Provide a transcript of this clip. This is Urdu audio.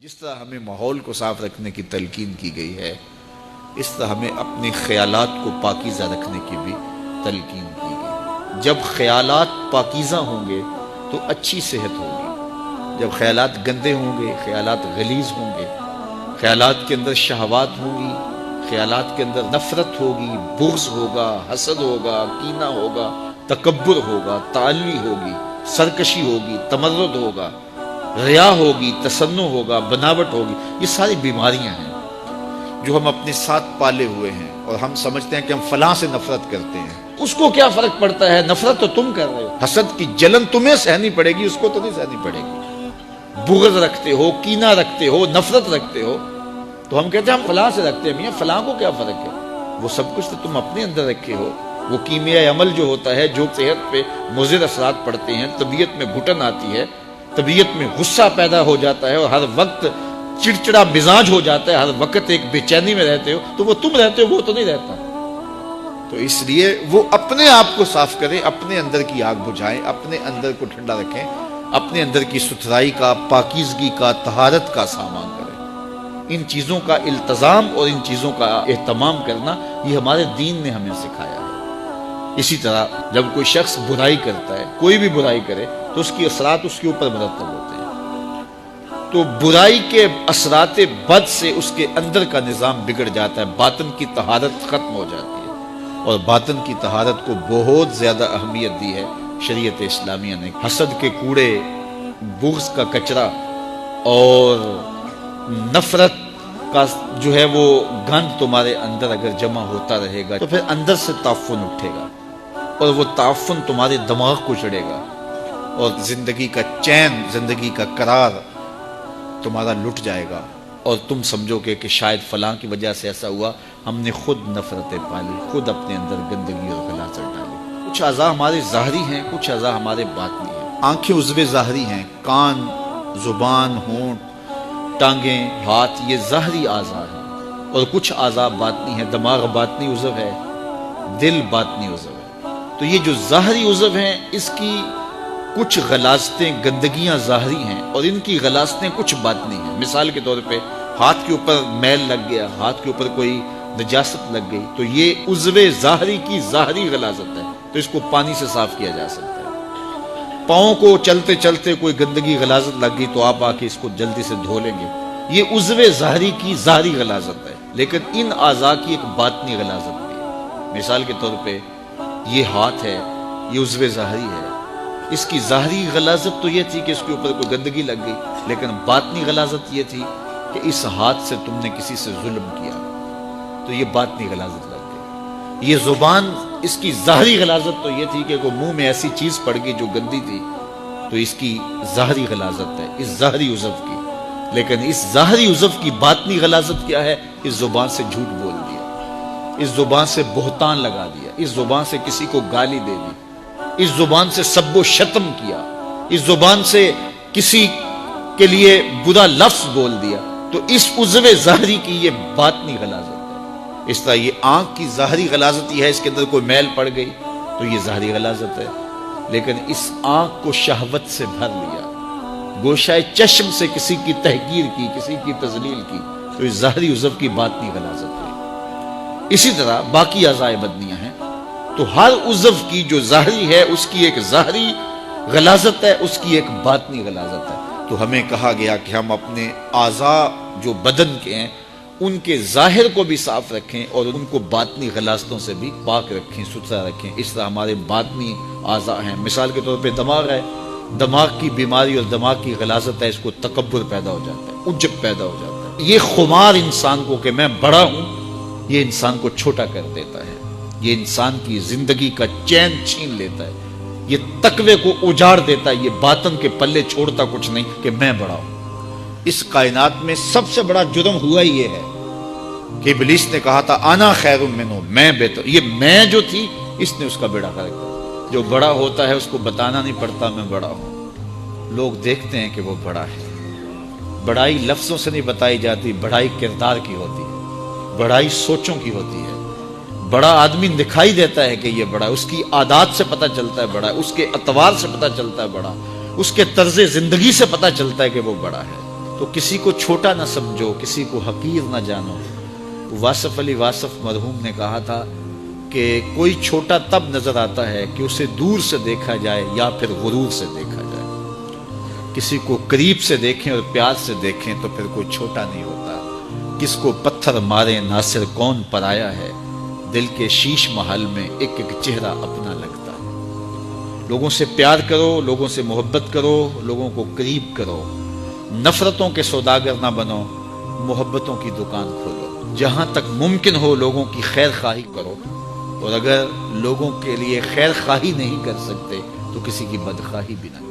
جس طرح ہمیں ماحول کو صاف رکھنے کی تلقین کی گئی ہے، اس طرح ہمیں اپنے خیالات کو پاکیزہ رکھنے کی بھی تلقین کی گئی۔ جب خیالات پاکیزہ ہوں گے تو اچھی صحت ہوگی۔ جب خیالات گندے ہوں گے، خیالات غلیظ ہوں گے، خیالات کے اندر شہوات ہوں گی، خیالات کے اندر نفرت ہوگی، بغض ہوگا، حسد ہوگا، کینہ ہوگا، تکبر ہوگا، تعالی ہوگی، سرکشی ہوگی، تمرد ہوگا، ریا ہوگی، تصنع ہوگا، بناوٹ ہوگی۔ یہ ساری بیماریاں ہیں جو ہم اپنے ساتھ پالے ہوئے ہیں، اور ہم سمجھتے ہیں کہ ہم فلاں سے نفرت کرتے ہیں۔ اس کو کیا فرق پڑتا ہے؟ نفرت تو تم کر رہے ہو، حسد کی جلن تمہیں سہنی پڑے گی، اس کو تو نہیں سہنی پڑے گی۔ بغض رکھتے ہو، کینہ رکھتے ہو، نفرت رکھتے ہو، تو ہم کہتے ہیں ہم فلاں سے رکھتے ہیں۔ میاں فلاں کو کیا فرق ہے؟ وہ سب کچھ تو تم اپنے اندر رکھے ہو۔ وہ کیمیائی عمل جو ہوتا ہے، جو صحت پہ مضر اثرات پڑتے ہیں، طبیعت میں گھٹن آتی ہے، طبیعت میں غصہ پیدا ہو جاتا ہے، اور ہر وقت چڑچڑا مزاج ہو جاتا ہے، ہر وقت ایک بے چینی میں رہتے ہو، تو وہ تم رہتے ہو، وہ تو نہیں رہتا۔ تو اس لیے وہ اپنے آپ کو صاف کریں، اپنے اندر کی آگ بجھائیں، اپنے اندر کو ٹھنڈا رکھیں، اپنے اندر کی ستھرائی کا، پاکیزگی کا، طہارت کا سامان کریں۔ ان چیزوں کا التزام اور ان چیزوں کا اہتمام کرنا، یہ ہمارے دین نے ہمیں سکھایا ہے۔ اسی طرح جب کوئی شخص برائی کرتا ہے، کوئی بھی برائی کرے، تو اس کی اثرات اس کے اوپر مرتب ہوتے ہیں۔ تو برائی کے اثرات بد سے اس کے اندر کا نظام بگڑ جاتا ہے، باطن کی طہارت ختم ہو جاتی ہے، اور باطن کی طہارت کو بہت زیادہ اہمیت دی ہے شریعت اسلامیہ نے۔ حسد کے کوڑے، بغض کا کچرا اور نفرت کا جو ہے وہ گند تمہارے اندر اگر جمع ہوتا رہے گا، تو پھر اندر سے تعفن اٹھے گا، اور وہ تعفن تمہارے دماغ کو چڑھے گا، اور زندگی کا چین، زندگی کا قرار تمہارا لٹ جائے گا، اور تم سمجھو گے کہ شاید فلاں کی وجہ سے ایسا ہوا، ہم نے خود نفرتیں پالی، خود اپنے اندر گندگی اور غلاظت ڈالی۔ کچھ اعضاء ہمارے ظاہری ہیں، کچھ اعضاء ہمارے باطنی ہیں۔ آنکھیں عضو ظاہری ہیں، کان، زبان، ہونٹ، ٹانگیں، ہاتھ، یہ ظاہری اعضاء ہیں، اور کچھ اعضاء باطنی ہیں۔ دماغ باطنی عضو ہے، دل باطنی عضو ہے۔ تو یہ جو ظاہری عضو ہیں، اس کی کچھ غلاظتیں، گندگیاں ظاہری ہیں، اور ان کی غلاظتیں کچھ باطنی ہیں۔ مثال کے طور پہ ہاتھ کے اوپر میل لگ گیا، ہاتھ کے اوپر کوئی نجاست لگ گئی، تو یہ عضو ظاہری کی ظاہری غلاظت ہے، تو اس کو پانی سے صاف کیا جا سکتا ہے۔ پاؤں کو چلتے چلتے کوئی گندگی غلاظت لگ گئی، تو آپ آ کے اس کو جلدی سے دھو لیں گے، یہ عضو ظاہری کی ظاہری غلاظت ہے۔ لیکن ان اعضاء کی ایک باطنی غلاظت بھی ہے۔ مثال کے طور پہ یہ ہاتھ ہے، یہ عضو ظاہری ہے، اس کی ظاہری غلاظت تو یہ تھی کہ اس کے اوپر کوئی گندگی لگ گئی، لیکن باطنی غلاظت یہ تھی کہ اس ہاتھ سے تم نے کسی سے ظلم کیا، تو یہ باطنی غلاظت لگ گئی۔ یہ زبان، اس کی ظاہری غلاظت تو یہ تھی کہ کوئی منہ میں ایسی چیز پڑ گئی جو گندی تھی، تو اس کی ظاہری غلاظت ہے، اس ظاہری عضو کی۔ لیکن اس ظاہری عضو کی باطنی غلاظت کیا ہے؟ اس زبان سے جھوٹ بول دیا، اس زبان سے بہتان لگا دیا، اس زبان سے کسی کو گالی دے دی، اس زبان سے سب و شتم کیا، اس زبان سے کسی کے لیے برا لفظ بول دیا، تو اس عضو ظاہری کی یہ باطنی غلاظت ہے۔ اس طرح یہ آنکھ کی ظاہری غلاظت یہ ہے، اس کے اندر کوئی میل پڑ گئی تو یہ ظاہری غلاظت ہے، لیکن اس آنکھ کو شہوت سے بھر لیا، گوشۂ چشم سے کسی کی تحقیر کی، کسی کی تذلیل کی، تو اس ظاہری عضو کی باطنی غلاظت ہے۔ اسی طرح باقی اعضاء بدنیاں ہیں، تو ہر عضو کی جو ظاہری ہے اس کی ایک ظاہری غلاظت ہے، اس کی ایک باطنی غلاظت ہے۔ تو ہمیں کہا گیا کہ ہم اپنے اعضاء جو بدن کے ہیں ان کے ظاہر کو بھی صاف رکھیں، اور ان کو باطنی غلاظتوں سے بھی پاک رکھیں، ستھرا رکھیں۔ اس طرح ہمارے باطنی اعضاء ہیں۔ مثال کے طور پہ دماغ ہے، دماغ کی بیماری اور دماغ کی غلاظت ہے، اس کو تکبر پیدا ہو جاتا ہے، عجب پیدا ہو جاتا ہے۔ یہ خمار انسان کو کہ میں بڑا ہوں، یہ انسان کو چھوٹا کر دیتا ہے، یہ انسان کی زندگی کا چین چھین لیتا ہے، یہ تقوی کو اجاڑ دیتا ہے، یہ باطن کے پلے چھوڑتا کچھ نہیں کہ میں بڑا ہوں۔ اس کائنات میں سب سے بڑا جرم ہوا ہی یہ ہے کہ ابلیس نے کہا تھا انا خیر منہ، میں بہتر، یہ میں جو تھی اس نے اس کا بیڑا غرق کر دیا۔ جو بڑا ہوتا ہے اس کو بتانا نہیں پڑتا میں بڑا ہوں، لوگ دیکھتے ہیں کہ وہ بڑا ہے۔ بڑائی لفظوں سے نہیں بتائی جاتی، بڑائی کردار کی ہوتی ہے، بڑائی سوچوں کی ہوتی ہے۔ بڑا آدمی دکھائی دیتا ہے کہ یہ بڑا ہے، اس کی عادات سے پتہ چلتا ہے بڑا ہے، اس کے اطوار سے پتہ چلتا ہے بڑا، اس کے طرز زندگی سے پتہ چلتا ہے کہ وہ بڑا ہے۔ تو کسی کو چھوٹا نہ سمجھو، کسی کو حقیر نہ جانو۔ واصف علی واصف مرحوم نے کہا تھا کہ کوئی چھوٹا تب نظر آتا ہے کہ اسے دور سے دیکھا جائے یا پھر غرور سے دیکھا جائے۔ کسی کو قریب سے دیکھیں اور پیار سے دیکھیں تو پھر کوئی چھوٹا نہیں ہوتا۔ کس کو پتھر مارے ناصر کون پرایا ہے، دل کے شیش محل میں ایک ایک چہرہ اپنا لگتا ہے۔ لوگوں سے پیار کرو، لوگوں سے محبت کرو، لوگوں کو قریب کرو۔ نفرتوں کے سوداگر نہ بنو، محبتوں کی دکان کھولو۔ جہاں تک ممکن ہو لوگوں کی خیر خواہی کرو، اور اگر لوگوں کے لیے خیر خواہی نہیں کر سکتے تو کسی کی بدخواہی بھی نہ کرو۔